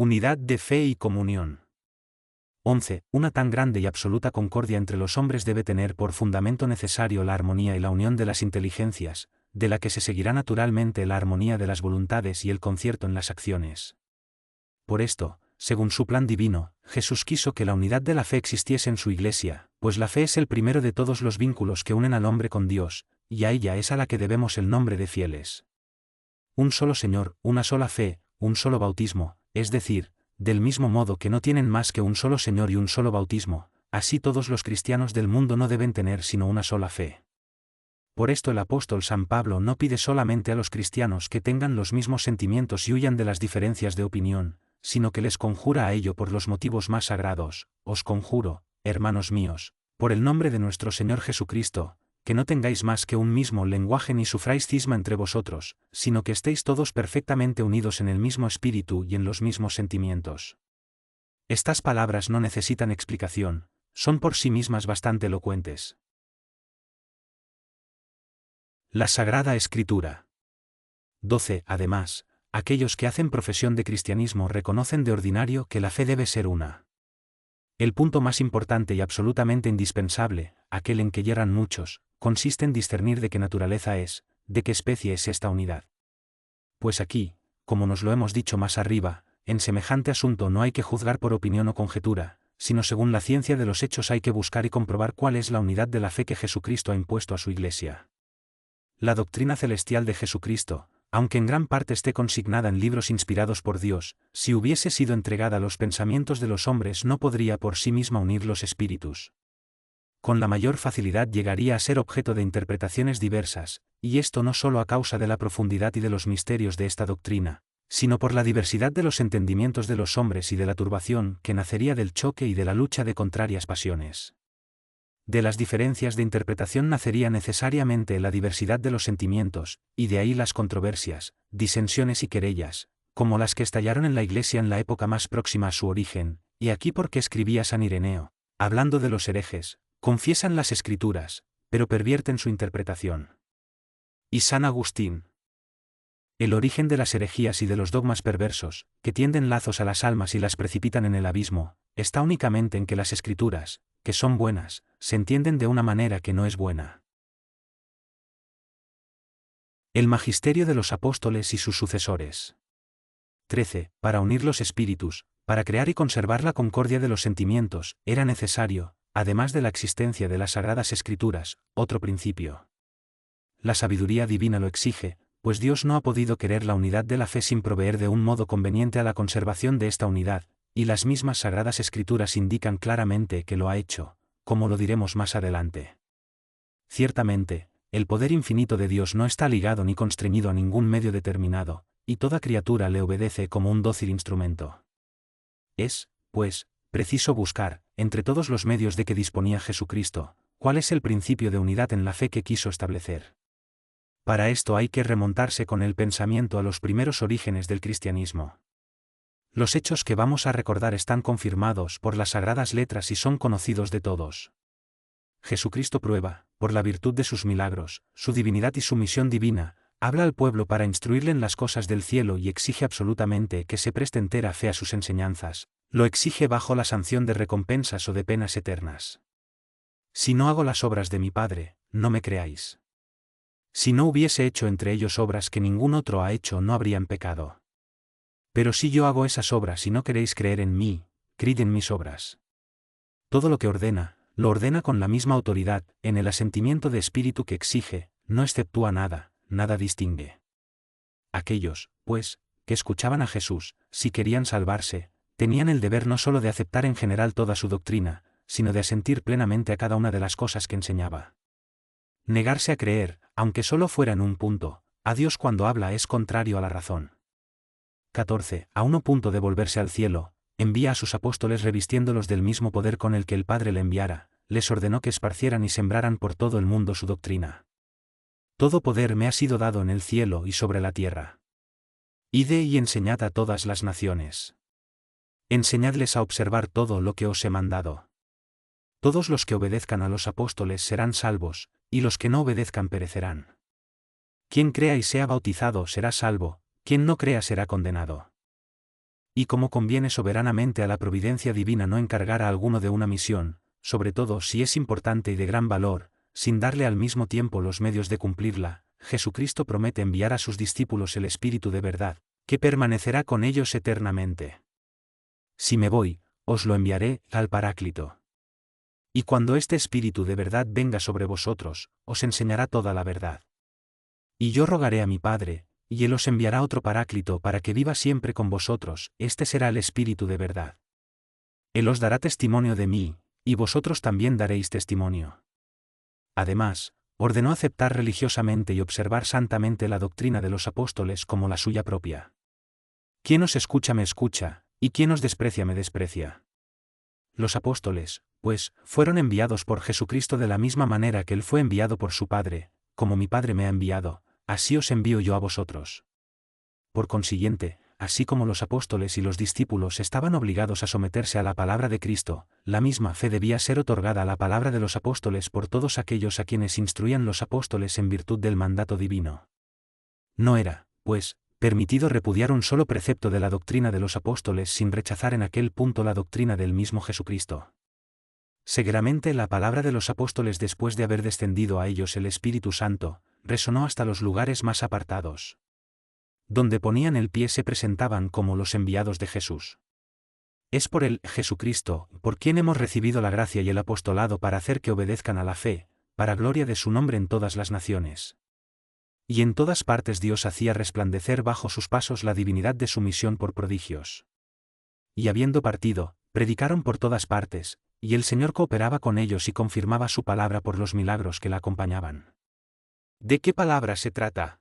Unidad de fe y comunión. 11. Una tan grande y absoluta concordia entre los hombres debe tener por fundamento necesario la armonía y la unión de las inteligencias, de la que se seguirá naturalmente la armonía de las voluntades y el concierto en las acciones. Por esto, según su plan divino, Jesús quiso que la unidad de la fe existiese en su Iglesia, pues la fe es el primero de todos los vínculos que unen al hombre con Dios, y a ella es a la que debemos el nombre de fieles. Un solo Señor, una sola fe, un solo bautismo, es decir, del mismo modo que no tienen más que un solo Señor y un solo bautismo, así todos los cristianos del mundo no deben tener sino una sola fe. Por esto el apóstol San Pablo no pide solamente a los cristianos que tengan los mismos sentimientos y huyan de las diferencias de opinión, sino que les conjura a ello por los motivos más sagrados: os conjuro, hermanos míos, por el nombre de nuestro Señor Jesucristo, que no tengáis más que un mismo lenguaje ni sufráis cisma entre vosotros, sino que estéis todos perfectamente unidos en el mismo espíritu y en los mismos sentimientos. Estas palabras no necesitan explicación, son por sí mismas bastante elocuentes. La Sagrada Escritura. 12. Además, aquellos que hacen profesión de cristianismo reconocen de ordinario que la fe debe ser una. El punto más importante y absolutamente indispensable, aquel en que yerran muchos, consiste en discernir de qué naturaleza es, de qué especie es esta unidad. Pues aquí, como nos lo hemos dicho más arriba, en semejante asunto no hay que juzgar por opinión o conjetura, sino según la ciencia de los hechos hay que buscar y comprobar cuál es la unidad de la fe que Jesucristo ha impuesto a su Iglesia. La doctrina celestial de Jesucristo, aunque en gran parte esté consignada en libros inspirados por Dios, si hubiese sido entregada a los pensamientos de los hombres no podría por sí misma unir los espíritus. Con la mayor facilidad llegaría a ser objeto de interpretaciones diversas, y esto no solo a causa de la profundidad y de los misterios de esta doctrina, sino por la diversidad de los entendimientos de los hombres y de la turbación que nacería del choque y de la lucha de contrarias pasiones. De las diferencias de interpretación nacería necesariamente la diversidad de los sentimientos, y de ahí las controversias, disensiones y querellas, como las que estallaron en la Iglesia en la época más próxima a su origen, y aquí porque escribía San Ireneo, hablando de los herejes: confiesan las Escrituras, pero pervierten su interpretación. Y San Agustín. El origen de las herejías y de los dogmas perversos, que tienden lazos a las almas y las precipitan en el abismo, está únicamente en que las Escrituras, que son buenas, se entienden de una manera que no es buena. El magisterio de los apóstoles y sus sucesores. 13. Para unir los espíritus, para crear y conservar la concordia de los sentimientos, era necesario, además de la existencia de las Sagradas Escrituras, otro principio. La sabiduría divina lo exige, pues Dios no ha podido querer la unidad de la fe sin proveer de un modo conveniente a la conservación de esta unidad, y las mismas Sagradas Escrituras indican claramente que lo ha hecho, como lo diremos más adelante. Ciertamente, el poder infinito de Dios no está ligado ni constreñido a ningún medio determinado, y toda criatura le obedece como un dócil instrumento. Es, pues, preciso buscar, entre todos los medios de que disponía Jesucristo, cuál es el principio de unidad en la fe que quiso establecer. Para esto hay que remontarse con el pensamiento a los primeros orígenes del cristianismo. Los hechos que vamos a recordar están confirmados por las sagradas letras y son conocidos de todos. Jesucristo prueba, por la virtud de sus milagros, su divinidad y su misión divina, habla al pueblo para instruirle en las cosas del cielo y exige absolutamente que se preste entera fe a sus enseñanzas, lo exige bajo la sanción de recompensas o de penas eternas. Si no hago las obras de mi Padre, no me creáis. Si no hubiese hecho entre ellos obras que ningún otro ha hecho, no habrían pecado. Pero si yo hago esas obras y no queréis creer en mí, creed en mis obras. Todo lo que ordena, lo ordena con la misma autoridad, en el asentimiento de espíritu que exige, no exceptúa nada, nada distingue. Aquellos, pues, que escuchaban a Jesús, si querían salvarse, tenían el deber no solo de aceptar en general toda su doctrina, sino de asentir plenamente a cada una de las cosas que enseñaba. Negarse a creer, aunque solo fuera en un punto, a Dios cuando habla es contrario a la razón. 14. A uno punto de volverse al cielo, envía a sus apóstoles revistiéndolos del mismo poder con el que el Padre le enviara, les ordenó que esparcieran y sembraran por todo el mundo su doctrina. Todo poder me ha sido dado en el cielo y sobre la tierra. Id y enseñad a todas las naciones. Enseñadles a observar todo lo que os he mandado. Todos los que obedezcan a los apóstoles serán salvos, y los que no obedezcan perecerán. Quien crea y sea bautizado será salvo, quien no crea será condenado. Y como conviene soberanamente a la providencia divina no encargar a alguno de una misión, sobre todo si es importante y de gran valor, sin darle al mismo tiempo los medios de cumplirla, Jesucristo promete enviar a sus discípulos el Espíritu de verdad, que permanecerá con ellos eternamente. Si me voy, os lo enviaré, al Paráclito. Y cuando este Espíritu de verdad venga sobre vosotros, os enseñará toda la verdad. Y yo rogaré a mi Padre, y Él os enviará otro Paráclito para que viva siempre con vosotros, este será el Espíritu de verdad. Él os dará testimonio de mí, y vosotros también daréis testimonio. Además, ordenó aceptar religiosamente y observar santamente la doctrina de los apóstoles como la suya propia. Quien os escucha me escucha, y quien os desprecia me desprecia. Los apóstoles, pues, fueron enviados por Jesucristo de la misma manera que Él fue enviado por su Padre, como mi Padre me ha enviado, así os envío yo a vosotros. Por consiguiente, así como los apóstoles y los discípulos estaban obligados a someterse a la palabra de Cristo, la misma fe debía ser otorgada a la palabra de los apóstoles por todos aquellos a quienes instruían los apóstoles en virtud del mandato divino. No era, pues, permitido repudiar un solo precepto de la doctrina de los apóstoles sin rechazar en aquel punto la doctrina del mismo Jesucristo. Seguramente la palabra de los apóstoles después de haber descendido a ellos el Espíritu Santo, resonó hasta los lugares más apartados. Donde ponían el pie se presentaban como los enviados de Jesús. Es por el Jesucristo, por quien hemos recibido la gracia y el apostolado para hacer que obedezcan a la fe, para gloria de su nombre en todas las naciones. Y en todas partes Dios hacía resplandecer bajo sus pasos la divinidad de su misión por prodigios. Y habiendo partido, predicaron por todas partes, y el Señor cooperaba con ellos y confirmaba su palabra por los milagros que la acompañaban. ¿De qué palabra se trata?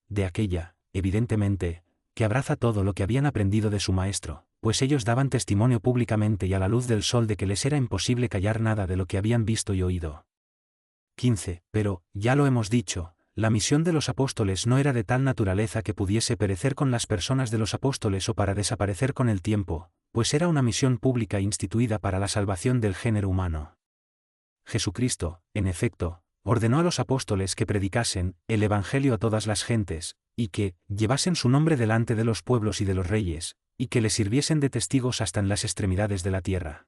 De aquella, evidentemente, que abraza todo lo que habían aprendido de su Maestro, pues ellos daban testimonio públicamente y a la luz del sol de que les era imposible callar nada de lo que habían visto y oído. 15. Pero, ya lo hemos dicho, la misión de los apóstoles no era de tal naturaleza que pudiese perecer con las personas de los apóstoles o para desaparecer con el tiempo, pues era una misión pública instituida para la salvación del género humano. Jesucristo, en efecto, ordenó a los apóstoles que predicasen el Evangelio a todas las gentes, y que llevasen su nombre delante de los pueblos y de los reyes, y que les sirviesen de testigos hasta en las extremidades de la tierra.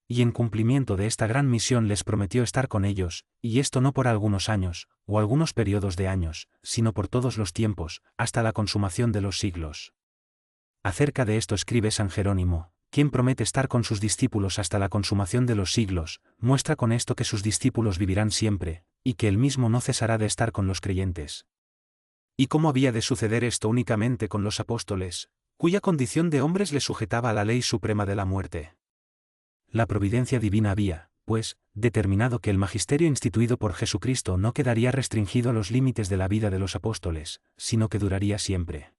Y en cumplimiento de esta gran misión les prometió estar con ellos, y esto no por algunos años, o algunos periodos de años, sino por todos los tiempos, hasta la consumación de los siglos. Acerca de esto escribe San Jerónimo, quien promete estar con sus discípulos hasta la consumación de los siglos, muestra con esto que sus discípulos vivirán siempre, y que él mismo no cesará de estar con los creyentes. ¿Y cómo había de suceder esto únicamente con los apóstoles, cuya condición de hombres les sujetaba a la ley suprema de la muerte? La providencia divina había, pues, determinado que el magisterio instituido por Jesucristo no quedaría restringido a los límites de la vida de los apóstoles, sino que duraría siempre.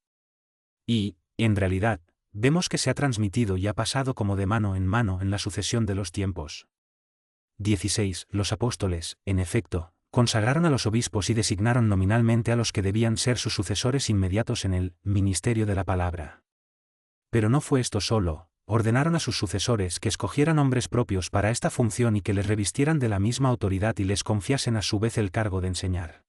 Y, en realidad, vemos que se ha transmitido y ha pasado como de mano en la sucesión de los tiempos. 16. Los apóstoles, en efecto, consagraron a los obispos y designaron nominalmente a los que debían ser sus sucesores inmediatos en el ministerio de la palabra. Pero no fue esto solo. Ordenaron a sus sucesores que escogieran hombres propios para esta función y que les revistieran de la misma autoridad y les confiasen a su vez el cargo de enseñar.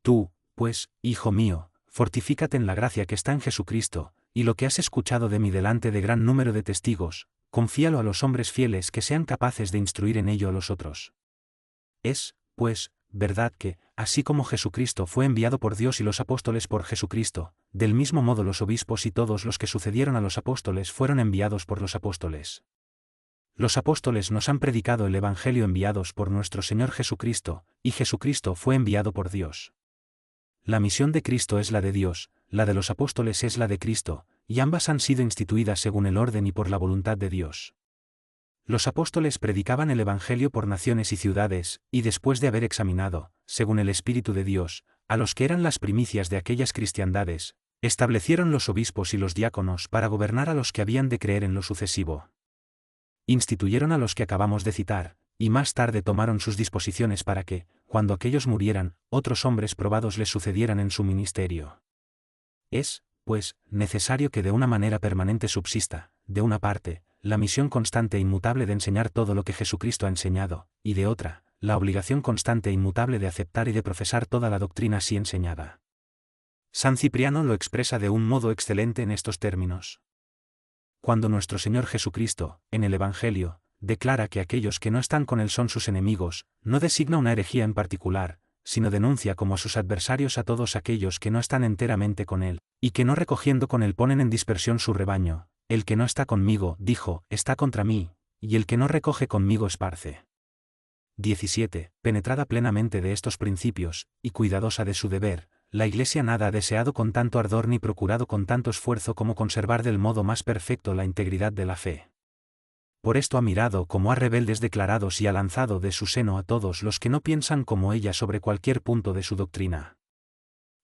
Tú, pues, hijo mío, fortifícate en la gracia que está en Jesucristo, y lo que has escuchado de mí delante de gran número de testigos, confíalo a los hombres fieles que sean capaces de instruir en ello a los otros. Es, pues, verdad que, así como Jesucristo fue enviado por Dios y los apóstoles por Jesucristo, del mismo modo los obispos y todos los que sucedieron a los apóstoles fueron enviados por los apóstoles. Los apóstoles nos han predicado el Evangelio enviados por nuestro Señor Jesucristo, y Jesucristo fue enviado por Dios. La misión de Cristo es la de Dios, la de los apóstoles es la de Cristo, y ambas han sido instituidas según el orden y por la voluntad de Dios. Los apóstoles predicaban el Evangelio por naciones y ciudades, y después de haber examinado, según el Espíritu de Dios, a los que eran las primicias de aquellas cristiandades, establecieron los obispos y los diáconos para gobernar a los que habían de creer en lo sucesivo. Instituyeron a los que acabamos de citar, y más tarde tomaron sus disposiciones para que, cuando aquellos murieran, otros hombres probados les sucedieran en su ministerio. Es, pues, necesario que de una manera permanente subsista, de una parte, la misión constante e inmutable de enseñar todo lo que Jesucristo ha enseñado, y de otra, la obligación constante e inmutable de aceptar y de profesar toda la doctrina así enseñada. San Cipriano lo expresa de un modo excelente en estos términos. Cuando nuestro Señor Jesucristo, en el Evangelio, declara que aquellos que no están con Él son sus enemigos, no designa una herejía en particular, sino denuncia como a sus adversarios a todos aquellos que no están enteramente con Él, y que no recogiendo con Él ponen en dispersión su rebaño. El que no está conmigo, dijo, está contra mí, y el que no recoge conmigo esparce. 17. Penetrada plenamente de estos principios, y cuidadosa de su deber, la Iglesia nada ha deseado con tanto ardor ni procurado con tanto esfuerzo como conservar del modo más perfecto la integridad de la fe. Por esto ha mirado como a rebeldes declarados y ha lanzado de su seno a todos los que no piensan como ella sobre cualquier punto de su doctrina.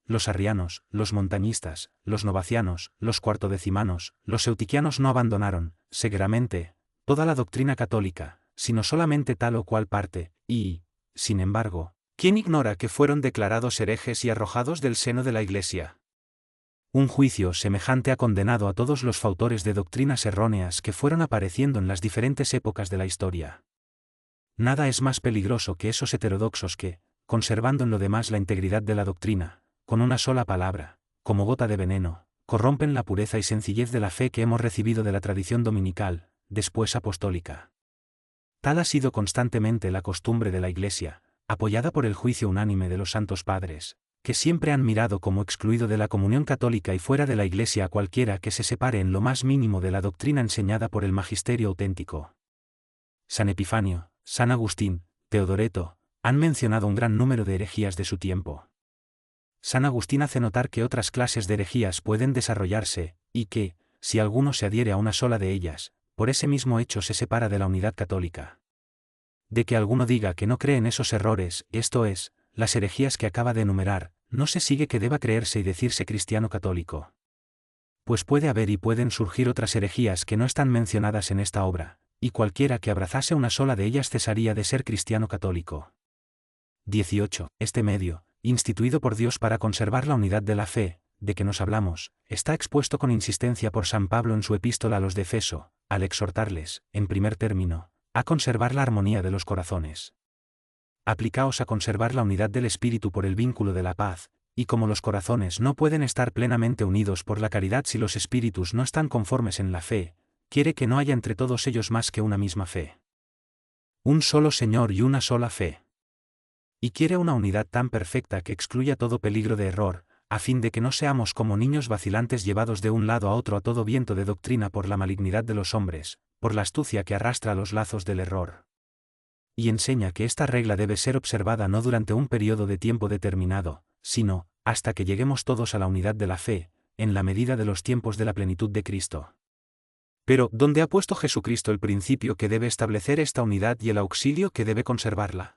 Los arrianos, los montañistas, los novacianos, los cuartodecimanos, los eutiquianos no abandonaron, seguramente, toda la doctrina católica, sino solamente tal o cual parte, y, sin embargo, ¿quién ignora que fueron declarados herejes y arrojados del seno de la Iglesia? Un juicio semejante ha condenado a todos los fautores de doctrinas erróneas que fueron apareciendo en las diferentes épocas de la historia. Nada es más peligroso que esos heterodoxos que, conservando en lo demás la integridad de la doctrina, con una sola palabra, como gota de veneno, corrompen la pureza y sencillez de la fe que hemos recibido de la tradición dominical, después apostólica. Tal ha sido constantemente la costumbre de la Iglesia, apoyada por el juicio unánime de los santos padres, que siempre han mirado como excluido de la comunión católica y fuera de la Iglesia a cualquiera que se separe en lo más mínimo de la doctrina enseñada por el magisterio auténtico. San Epifanio, San Agustín, Teodoreto, han mencionado un gran número de herejías de su tiempo. San Agustín hace notar que otras clases de herejías pueden desarrollarse, y que, si alguno se adhiere a una sola de ellas, por ese mismo hecho se separa de la unidad católica. De que alguno diga que no cree en esos errores, esto es, las herejías que acaba de enumerar, no se sigue que deba creerse y decirse cristiano católico. Pues puede haber y pueden surgir otras herejías que no están mencionadas en esta obra, y cualquiera que abrazase una sola de ellas cesaría de ser cristiano católico. 18. Este medio, instituido por Dios para conservar la unidad de la fe, de que nos hablamos, está expuesto con insistencia por San Pablo en su epístola a los de Efeso, al exhortarles, en primer término, a conservar la armonía de los corazones. Aplicaos a conservar la unidad del espíritu por el vínculo de la paz, y como los corazones no pueden estar plenamente unidos por la caridad si los espíritus no están conformes en la fe, quiere que no haya entre todos ellos más que una misma fe. Un solo Señor y una sola fe. Y quiere una unidad tan perfecta que excluya todo peligro de error, a fin de que no seamos como niños vacilantes llevados de un lado a otro a todo viento de doctrina por la malignidad de los hombres, por la astucia que arrastra los lazos del error. Y enseña que esta regla debe ser observada no durante un periodo de tiempo determinado, sino, hasta que lleguemos todos a la unidad de la fe, en la medida de los tiempos de la plenitud de Cristo. Pero, ¿dónde ha puesto Jesucristo el principio que debe establecer esta unidad y el auxilio que debe conservarla?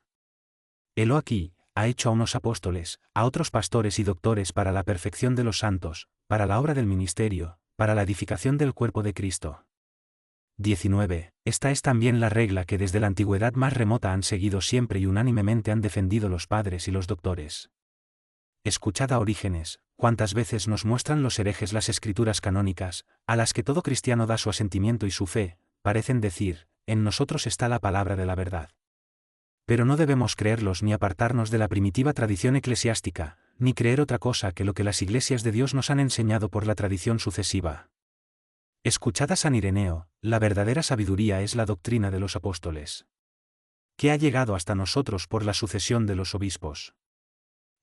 Helo aquí, ha hecho a unos apóstoles, a otros pastores y doctores para la perfección de los santos, para la obra del ministerio, para la edificación del cuerpo de Cristo. 19. Esta es también la regla que desde la antigüedad más remota han seguido siempre y unánimemente han defendido los padres y los doctores. Escuchad a Orígenes, cuántas veces nos muestran los herejes las escrituras canónicas, a las que todo cristiano da su asentimiento y su fe, parecen decir, en nosotros está la palabra de la verdad. Pero no debemos creerlos ni apartarnos de la primitiva tradición eclesiástica, ni creer otra cosa que lo que las iglesias de Dios nos han enseñado por la tradición sucesiva. Escuchad a San Ireneo, la verdadera sabiduría es la doctrina de los apóstoles, que ha llegado hasta nosotros por la sucesión de los obispos.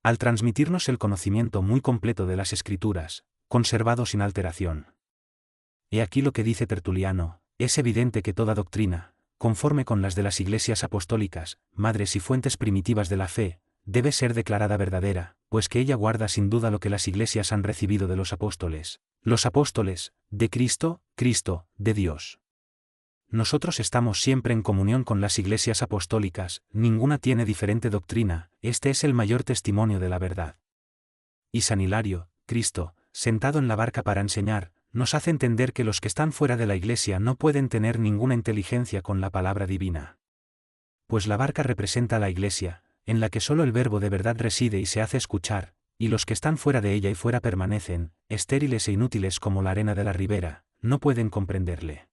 Al transmitirnos el conocimiento muy completo de las Escrituras, conservado sin alteración. He aquí lo que dice Tertuliano, es evidente que toda doctrina, conforme con las de las iglesias apostólicas, madres y fuentes primitivas de la fe, debe ser declarada verdadera, pues que ella guarda sin duda lo que las iglesias han recibido de los apóstoles, de Cristo, Cristo, de Dios. Nosotros estamos siempre en comunión con las iglesias apostólicas, ninguna tiene diferente doctrina, este es el mayor testimonio de la verdad. Y San Hilario, Cristo, sentado en la barca para enseñar, nos hace entender que los que están fuera de la iglesia no pueden tener ninguna inteligencia con la palabra divina. Pues la barca representa a la iglesia, en la que solo el verbo de verdad reside y se hace escuchar, y los que están fuera de ella y fuera permanecen, estériles e inútiles como la arena de la ribera, no pueden comprenderle.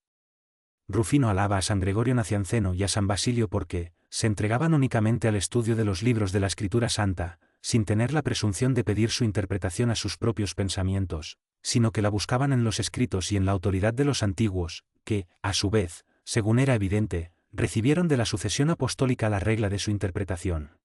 Rufino alaba a San Gregorio Nacianceno y a San Basilio porque se entregaban únicamente al estudio de los libros de la Escritura Santa, sin tener la presunción de pedir su interpretación a sus propios pensamientos, sino que la buscaban en los escritos y en la autoridad de los antiguos, que, a su vez, según era evidente, recibieron de la sucesión apostólica la regla de su interpretación.